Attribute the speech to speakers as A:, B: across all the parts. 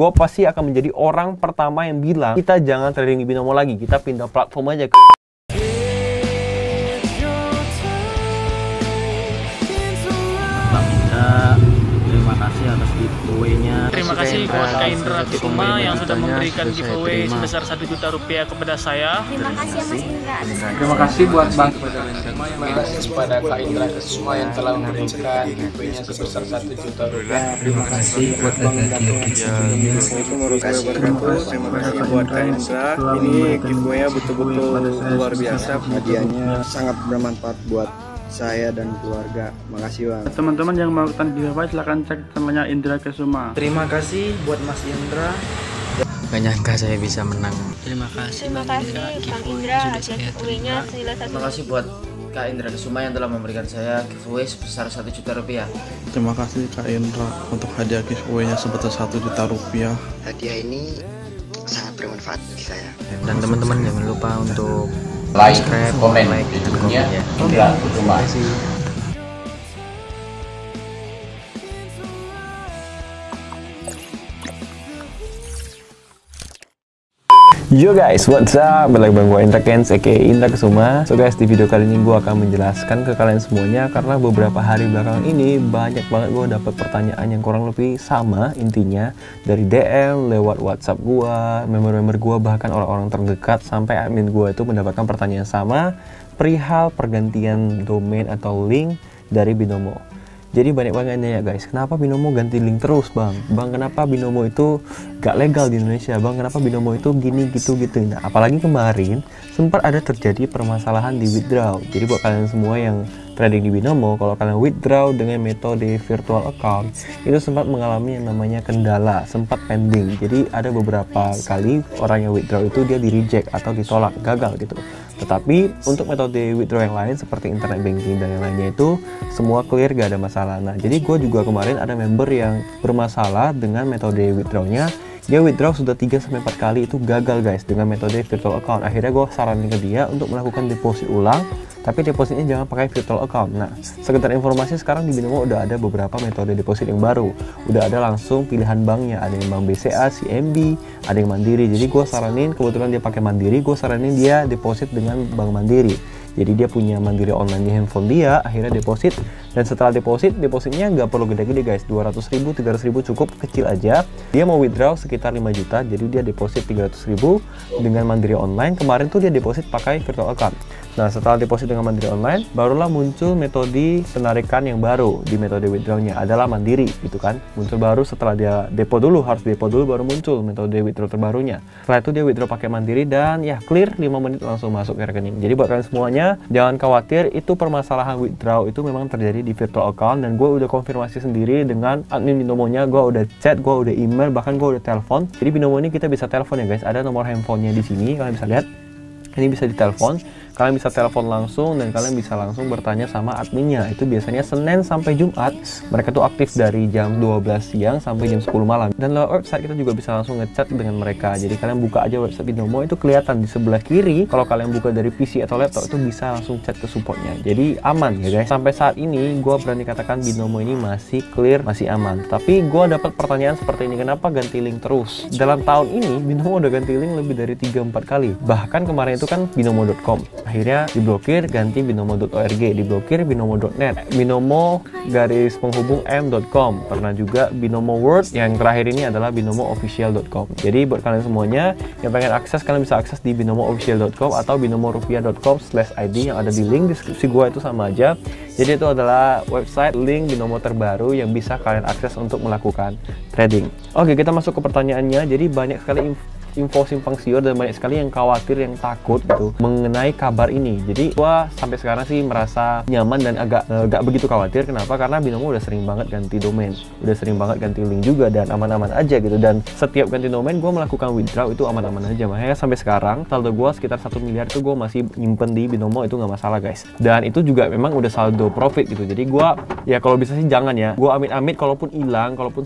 A: gue pasti akan menjadi orang pertama yang bilang kita jangan trading di Binomo lagi, kita pindah platform aja.
B: Bang Indra, terima kasih atas giveaway-nya.
C: Terima kasih buat Kak Indra Kusuma yang sudah memberikan giveaway sebesar 1 juta rupiah kepada saya.
D: Terima kasih ya Mas Indra.
E: Terima kasih buat Bang.
F: Terima kasih kepada Kak Indra Kusuma yang telah memberikan giveaway-nya sebesar 1 juta rupiah.
E: Terima kasih buat Bang Dato.
G: Assalamualaikum warahmatullahi wabarakatuh. Terima kasih buat Kak Indra. Ini giveaway-nya betul-betul luar biasa. Hadiahnya sangat bermanfaat buat saya dan keluarga. Makasih Bang.
E: Teman-teman yang melakukan giveaway silahkan cek channelnya Indra Kusuma.
B: Terima kasih buat Mas Indra. Gak nyangka saya bisa menang.
D: Terima kasih Bang Indra, hadiah giveaway-nya senilai 1
B: Terima kasih buat Kak Indra Kusuma yang telah memberikan saya giveaway sebesar 1 juta rupiah.
H: Terima kasih Kak Indra untuk hadiah giveaway-nya sebesar 1 juta rupiah.
I: Hadiah ini sangat bermanfaat bagi saya.
B: Dan teman-teman jangan lupa untuk
F: Like,
B: subscribe,
F: komen,
B: like, dan komen
F: videonya
B: ya.
F: Indra Kusuma.
B: Terima kasih.
A: Yo guys, what's up? Balik bareng gue Indra Kens, aka Indra Kusuma. So guys, di video kali ini gue akan menjelaskan ke kalian semuanya karena beberapa hari belakangan ini banyak banget gue dapet pertanyaan yang kurang lebih sama intinya dari DM, lewat WhatsApp gue, member-member gue, bahkan orang-orang terdekat sampai admin gue itu mendapatkan pertanyaan sama perihal pergantian domain atau link dari Binomo. Jadi banyak banget nanya guys, kenapa Binomo ganti link terus bang? Bang, kenapa Binomo itu gak legal di Indonesia? Bang, kenapa Binomo itu gini gitu? Nah, apalagi kemarin sempat ada terjadi permasalahan di withdraw. Jadi buat kalian semua yang trading di Binomo, kalau kalian withdraw dengan metode virtual account, itu sempat mengalami yang namanya kendala, sempat pending. Jadi ada beberapa kali orang yang withdraw itu dia di reject atau ditolak, gagal gitu. Tetapi untuk metode withdraw yang lain seperti internet banking dan yang lainnya itu semua clear, gak ada masalah. Nah, jadi gue juga kemarin ada member yang bermasalah dengan metode withdrawnya. Dia withdraw sudah 3-4 kali itu gagal guys dengan metode virtual account. Akhirnya gue saranin ke dia untuk melakukan deposit ulang, tapi depositnya jangan pakai virtual account. Nah, sekedar informasi, sekarang di Binomo udah ada beberapa metode deposit yang baru. Udah ada langsung pilihan banknya, ada yang bank BCA, CMB, ada yang Mandiri. Jadi gue saranin, kebetulan dia pakai Mandiri, gue saranin dia deposit dengan Bank Mandiri. Jadi dia punya Mandiri online di handphone dia, akhirnya deposit. Dan setelah depositnya nggak perlu gede-gede guys, 200.000, 300.000 cukup, kecil aja. Dia mau withdraw sekitar 5 juta, jadi dia deposit 300.000 dengan Mandiri online. Kemarin tuh dia deposit pakai virtual account. Nah, setelah deposit dengan Mandiri online, barulah muncul metode penarikan yang baru di metode withdrawnya adalah Mandiri gitu kan. Muncul baru setelah dia depo dulu, harus depo dulu baru muncul metode withdraw terbarunya. Setelah itu dia withdraw pakai Mandiri dan ya clear, 5 menit langsung masuk ke rekening. Jadi buat kalian semuanya jangan khawatir, itu permasalahan withdraw itu memang terjadi di virtual account, dan gue udah konfirmasi sendiri dengan admin Binomonya. Gue udah chat, gue udah email, bahkan gue udah telepon. Jadi Binomo ini kita bisa telepon ya guys, ada nomor handphonenya di sini, kalian bisa lihat. Ini bisa ditelepon, kalian bisa telepon langsung dan kalian bisa langsung bertanya sama adminnya. Itu biasanya Senin sampai Jumat, mereka tuh aktif dari jam 12 siang sampai jam 10 malam. Dan lewat website kita juga bisa langsung ngechat dengan mereka. Jadi kalian buka aja website Binomo, itu kelihatan di sebelah kiri. Kalau kalian buka dari PC atau laptop itu bisa langsung chat ke supportnya. Jadi aman ya guys. Sampai saat ini gue berani katakan Binomo ini masih clear, masih aman. Tapi gue dapat pertanyaan seperti ini, kenapa ganti link terus? Dalam tahun ini Binomo udah ganti link lebih dari 3-4 kali. Bahkan kemarin itu kan binomo.com, akhirnya diblokir, ganti binomo.org, diblokir binomo.net, binomo_m.com, pernah juga Binomo World, yang terakhir ini adalah binomoofficial.com. Jadi buat kalian semuanya yang pengen akses, kalian bisa akses di binomoofficial.com atau binomorupiah.com/id yang ada di link deskripsi gua, itu sama aja. Jadi itu adalah website link Binomo terbaru yang bisa kalian akses untuk melakukan trading. Oke, kita masuk ke pertanyaannya. Jadi banyak sekali info simpang siur dan banyak sekali yang khawatir, yang takut gitu mengenai kabar ini. Jadi gua sampai sekarang sih merasa nyaman dan agak begitu khawatir. Kenapa? Karena Binomo udah sering banget ganti domain, udah sering banget ganti link juga, dan aman-aman aja gitu. Dan setiap ganti domain gua melakukan withdraw itu aman-aman aja. Makanya sampai sekarang saldo gua sekitar 1 miliar itu gua masih nyimpen di Binomo, itu nggak masalah guys. Dan itu juga memang udah saldo profit gitu. Jadi gua ya kalau bisa sih jangan ya, gua amit-amit kalaupun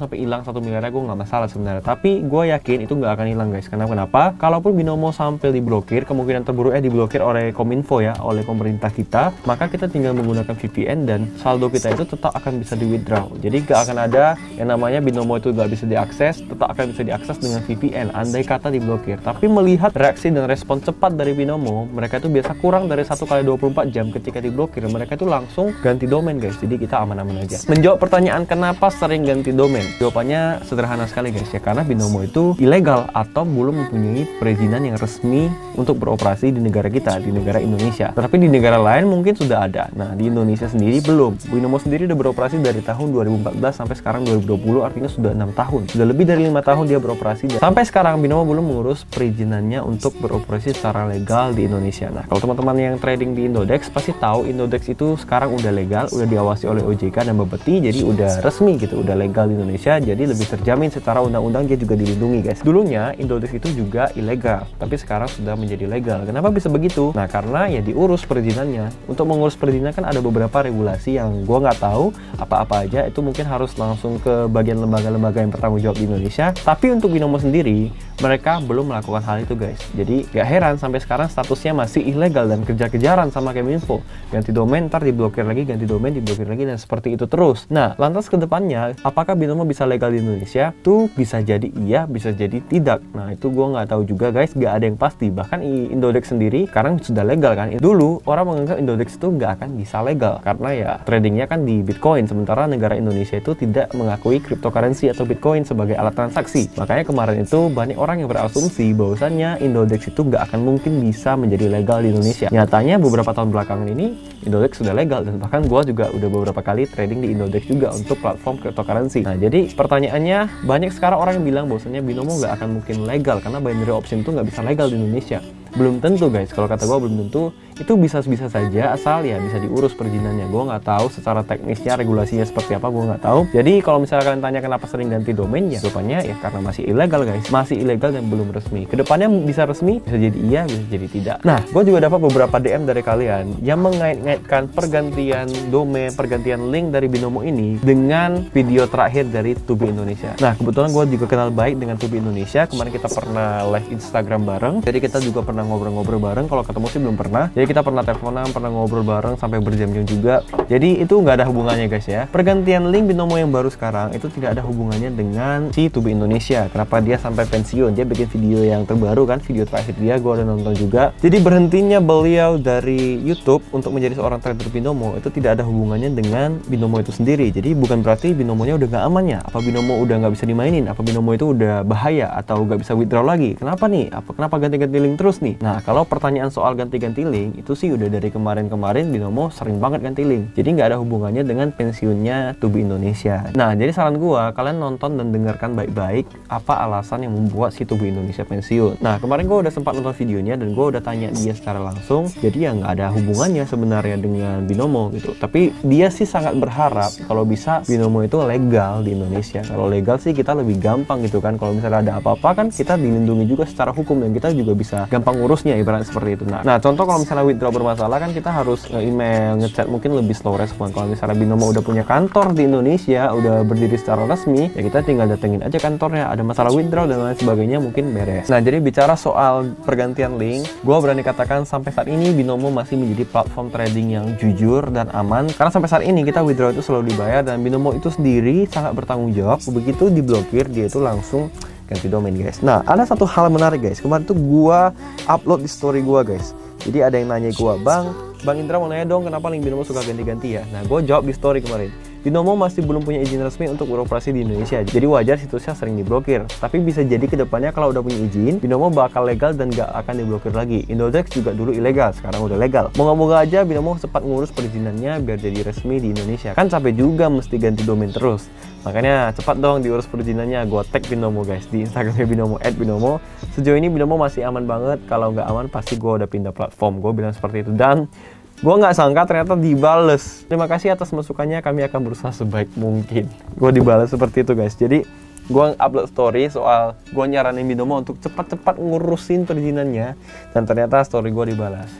A: sampai hilang 1 miliarnya gua nggak masalah sebenarnya. Tapi gua yakin itu nggak akan hilang guys. Karena kenapa? Kalaupun Binomo sampai diblokir, kemungkinan terburuk diblokir oleh Kominfo ya, oleh pemerintah kita, maka kita tinggal menggunakan VPN dan saldo kita itu tetap akan bisa di withdraw. Jadi gak akan ada yang namanya Binomo itu gak bisa diakses, tetap akan bisa diakses dengan VPN andai kata diblokir. Tapi melihat reaksi dan respon cepat dari Binomo, mereka itu biasa kurang dari 1x24 jam ketika diblokir, mereka itu langsung ganti domain guys. Jadi kita aman-aman aja. Menjawab pertanyaan kenapa sering ganti domain, jawabannya sederhana sekali guys ya, karena Binomo itu ilegal atau belum mempunyai perizinan yang resmi untuk beroperasi di negara kita, di negara Indonesia. Tapi di negara lain mungkin sudah ada. Nah, di Indonesia sendiri belum. Binomo sendiri udah beroperasi dari tahun 2014 sampai sekarang 2020, artinya sudah 6 tahun. Sudah lebih dari 5 tahun dia beroperasi. Dan sampai sekarang Binomo belum mengurus perizinannya untuk beroperasi secara legal di Indonesia. Nah, kalau teman-teman yang trading di Indodex pasti tahu Indodex itu sekarang udah legal, udah diawasi oleh OJK dan Bapeti, jadi udah resmi gitu, udah legal di Indonesia, jadi lebih terjamin secara undang-undang, dia juga dilindungi guys. Dulunya Indodex itu juga ilegal, tapi sekarang sudah menjadi legal. Kenapa bisa begitu? Nah, karena ya diurus perizinannya. Untuk mengurus perizinan kan ada beberapa regulasi yang gua nggak tahu apa-apa aja, itu mungkin harus langsung ke bagian lembaga-lembaga yang bertanggung jawab di Indonesia. Tapi untuk Binomo sendiri, mereka belum melakukan hal itu guys. Jadi gak heran sampai sekarang statusnya masih ilegal dan kejar-kejaran sama Kominfo. Ganti domain, ntar diblokir lagi, ganti domain, diblokir lagi, dan seperti itu terus. Nah, lantas ke depannya, apakah Binomo bisa legal di Indonesia? Tuh bisa jadi iya, bisa jadi tidak. Nah, itu gue nggak tahu juga guys, gak ada yang pasti. Bahkan Indodex sendiri sekarang sudah legal kan. Dulu orang menganggap Indodex itu nggak akan bisa legal karena ya tradingnya kan di Bitcoin, sementara negara Indonesia itu tidak mengakui cryptocurrency atau Bitcoin sebagai alat transaksi. Makanya kemarin itu banyak orang yang berasumsi bahwasannya Indodex itu nggak akan mungkin bisa menjadi legal di Indonesia. Nyatanya beberapa tahun belakangan ini Indodex sudah legal, dan bahkan gue juga udah beberapa kali trading di Indodex juga untuk platform cryptocurrency. Nah, jadi pertanyaannya, banyak sekarang orang yang bilang bahwasannya Binomo nggak akan mungkin legal karena binary option itu nggak bisa legal di Indonesia. Belum tentu guys, kalau kata gue belum tentu. Itu bisa-bisa saja asal ya bisa diurus perizinannya. Gue nggak tahu secara teknisnya regulasinya seperti apa, gue nggak tahu. Jadi kalau misalnya kalian tanya kenapa sering ganti domain, ya jawabannya ya karena masih ilegal guys, masih ilegal dan belum resmi. Kedepannya bisa resmi, bisa jadi iya, bisa jadi tidak. Nah, gue juga dapat beberapa DM dari kalian yang mengait-ngaitkan pergantian domain, pergantian link dari Binomo ini dengan video terakhir dari Tubi Indonesia. Nah, kebetulan gue juga kenal baik dengan Tubi Indonesia. Kemarin kita pernah live Instagram bareng, jadi kita juga pernah ngobrol-ngobrol bareng. Kalau ketemu sih belum pernah. Jadi kita pernah teleponan, pernah ngobrol bareng sampai berjam-jam juga. Jadi itu nggak ada hubungannya guys ya. Pergantian link Binomo yang baru sekarang itu tidak ada hubungannya dengan si Tubi Indonesia. Kenapa dia sampai pensiun? Dia bikin video yang terbaru kan, video terakhir dia, gue udah nonton juga. Jadi berhentinya beliau dari YouTube untuk menjadi seorang trader Binomo itu tidak ada hubungannya dengan Binomo itu sendiri. Jadi bukan berarti Binomonya udah nggak aman ya. Apa Binomo udah nggak bisa dimainin? Apa Binomo itu udah bahaya atau nggak bisa withdraw lagi? Kenapa nih? Kenapa ganti-ganti link terus nih? Nah, kalau pertanyaan soal ganti-ganti link itu sih udah dari kemarin-kemarin Binomo sering banget ganti link. Jadi nggak ada hubungannya dengan pensiunnya Tubi Indonesia. Nah, jadi saran gua, kalian nonton dan dengarkan baik-baik apa alasan yang membuat si Tubi Indonesia pensiun. Nah, kemarin gua udah sempat nonton videonya dan gua udah tanya dia secara langsung. Jadi ya nggak ada hubungannya sebenarnya dengan Binomo gitu. Tapi dia sih sangat berharap kalau bisa Binomo itu legal di Indonesia. Kalau legal sih kita lebih gampang gitu kan. Kalau misalnya ada apa-apa kan kita dilindungi juga secara hukum dan kita juga bisa gampang ngurusnya ibaratnya seperti itu. Nah, contoh kalau misalnya withdraw bermasalah kan kita harus email, ngechat, mungkin lebih slow respon. Kalau misalnya Binomo udah punya kantor di Indonesia, udah berdiri secara resmi, ya kita tinggal datengin aja kantornya. Ada masalah withdraw dan lain sebagainya mungkin beres. Nah, jadi bicara soal pergantian link, gue berani katakan sampai saat ini Binomo masih menjadi platform trading yang jujur dan aman. Karena sampai saat ini kita withdraw itu selalu dibayar dan Binomo itu sendiri sangat bertanggung jawab. Begitu diblokir, dia itu langsung ganti domain guys. Nah, ada satu hal menarik guys. Kemarin tuh gua upload di story gua guys. Jadi ada yang nanya gua, Bang Indra mau nanya dong kenapa link Binomo suka ganti-ganti ya. Nah, gua jawab di story kemarin. Binomo masih belum punya izin resmi untuk beroperasi di Indonesia, jadi wajar situsnya sering diblokir. Tapi bisa jadi kedepannya kalau udah punya izin, Binomo bakal legal dan gak akan diblokir lagi. Indodex juga dulu ilegal, sekarang udah legal. Moga-moga aja Binomo cepat ngurus perizinannya biar jadi resmi di Indonesia. Kan capek juga mesti ganti domain terus. Makanya cepat dong diurus perizinannya. Gua tag Binomo guys di Instagramnya Binomo @binomo. Sejauh ini Binomo masih aman banget. Kalau nggak aman pasti gua udah pindah platform. Gua bilang seperti itu dan gue nggak sangka ternyata dibales. Terima kasih atas masukannya, kami akan berusaha sebaik mungkin. Gue dibales seperti itu guys. Jadi gue upload story soal gue nyaranin Binomo untuk cepat-cepat ngurusin perizinannya dan ternyata story gue dibalas.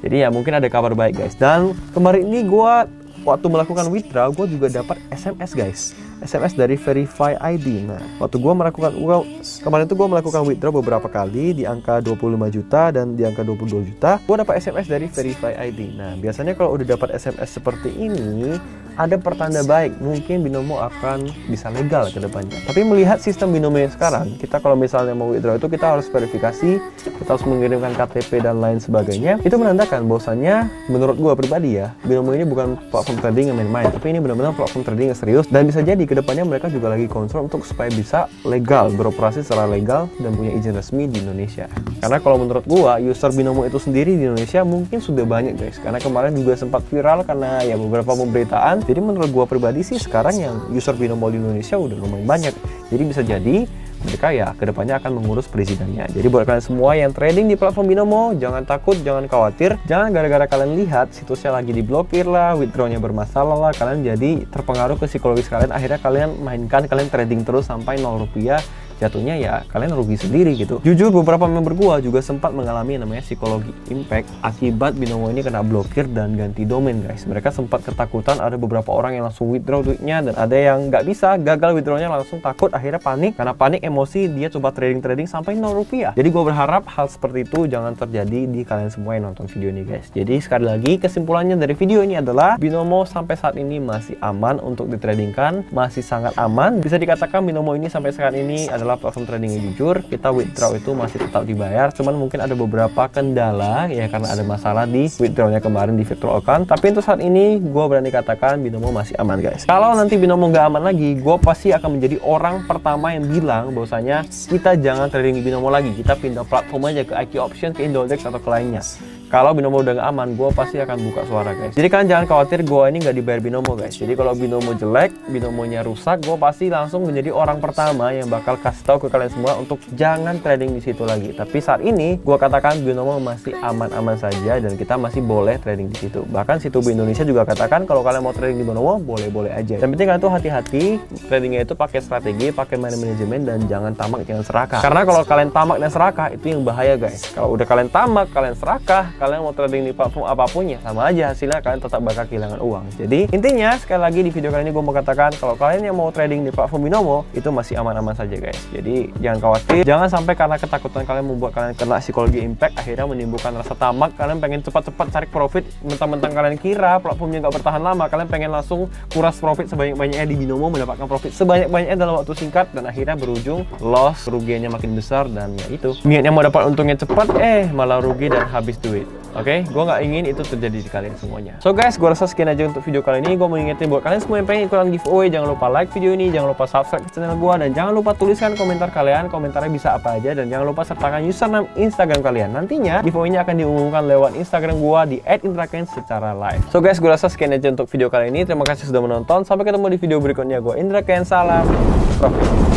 A: Jadi ya mungkin ada kabar baik guys. Dan kemarin ini gue waktu melakukan withdraw, gue juga dapat SMS guys, SMS dari Verify ID. Nah, waktu gue kemarin tuh gue melakukan withdraw beberapa kali di angka 25 juta dan di angka 22 juta, gue dapat SMS dari Verify ID. Nah, biasanya kalau udah dapat SMS seperti ini, ada pertanda baik, mungkin Binomo akan bisa legal ke depannya. Tapi melihat sistem Binomo yang sekarang, kita kalau misalnya mau withdraw itu kita harus verifikasi, kita harus mengirimkan KTP dan lain sebagainya. Itu menandakan bahwasannya menurut gue pribadi ya, Binomo ini bukan platform trading yang main-main, tapi ini benar-benar platform trading yang serius, dan bisa jadi kedepannya mereka juga lagi concern untuk supaya bisa legal, beroperasi secara legal dan punya izin resmi di Indonesia. Karena kalau menurut gua, user Binomo itu sendiri di Indonesia mungkin sudah banyak guys, karena kemarin juga sempat viral karena ya beberapa pemberitaan. Jadi menurut gua pribadi sih sekarang yang user Binomo di Indonesia udah lumayan banyak, jadi bisa jadi mereka ya kedepannya akan mengurus perizinannya. Jadi buat kalian semua yang trading di platform Binomo, jangan takut, jangan khawatir, jangan gara-gara kalian lihat situsnya lagi diblokir lah, withdrawnya bermasalah lah, kalian jadi terpengaruh ke psikologis kalian, akhirnya kalian mainkan, kalian trading terus sampai 0 rupiah, jatuhnya ya kalian rugi sendiri gitu. Jujur beberapa member gua juga sempat mengalami namanya psikologi impact akibat Binomo ini kena blokir dan ganti domain guys. Mereka sempat ketakutan, ada beberapa orang yang langsung withdraw duitnya, dan ada yang nggak bisa, gagal withdrawnya langsung takut, akhirnya panik, karena panik emosi dia coba trading sampai 0 rupiah. Jadi gua berharap hal seperti itu jangan terjadi di kalian semua yang nonton video ini guys. Jadi sekali lagi kesimpulannya dari video ini adalah Binomo sampai saat ini masih aman untuk ditradingkan, masih sangat aman. Bisa dikatakan Binomo ini sampai saat ini adalah platform trading yang jujur. Kita withdraw itu masih tetap dibayar, cuman mungkin ada beberapa kendala ya karena ada masalah di withdrawnya kemarin di virtual account. Tapi untuk saat ini gue berani katakan Binomo masih aman guys. Kalau nanti Binomo nggak aman lagi, gue pasti akan menjadi orang pertama yang bilang bahwasanya kita jangan trading di Binomo lagi, kita pindah platform aja ke IQ Option, ke Indodex atau ke lainnya. Kalau Binomo udah nggak aman, gue pasti akan buka suara guys. Jadi kalian jangan khawatir, gue ini nggak dibayar Binomo guys. Jadi kalau Binomo jelek, Binomonya rusak, gue pasti langsung menjadi orang pertama yang bakal kasih tahu ke kalian semua untuk jangan trading di situ lagi. Tapi saat ini, gue katakan Binomo masih aman-aman saja dan kita masih boleh trading di situ. Bahkan Situbu Indonesia juga katakan kalau kalian mau trading di Binomo, boleh-boleh aja. Yang penting kalian tuh hati-hati, tradingnya itu pakai strategi, pakai manajemen, dan jangan tamak, jangan serakah. Karena kalau kalian tamak dan serakah, itu yang bahaya guys. Kalau udah kalian tamak, kalian serakah, kalian mau trading di platform apapun ya sama aja hasilnya, kalian tetap bakal kehilangan uang. Jadi intinya sekali lagi di video kali ini gue mau katakan kalau kalian yang mau trading di platform Binomo itu masih aman-aman saja guys. Jadi jangan khawatir, jangan sampai karena ketakutan kalian membuat kalian kena psikologi impact, akhirnya menimbulkan rasa tamak, kalian pengen cepat-cepat cari profit, mentang-mentang kalian kira platformnya nggak bertahan lama, kalian pengen langsung kuras profit sebanyak-banyaknya di Binomo, mendapatkan profit sebanyak-banyaknya dalam waktu singkat, dan akhirnya berujung loss, kerugiannya makin besar, dan ya itu niatnya mau dapat untungnya cepat, malah rugi dan habis duit. Oke, gue nggak ingin itu terjadi di kalian semuanya. So guys, gue rasa sekian aja untuk video kali ini. Gue mau ingetin buat kalian semua yang pengen ikutan giveaway, jangan lupa like video ini, jangan lupa subscribe ke channel gue, dan jangan lupa tuliskan komentar kalian. Komentarnya bisa apa aja, dan jangan lupa sertakan username Instagram kalian. Nantinya giveaway-nya akan diumumkan lewat Instagram gue di @indrakens secara live. So guys, gue rasa sekian aja untuk video kali ini. Terima kasih sudah menonton. Sampai ketemu di video berikutnya. Gue Indra Kens, salam profit.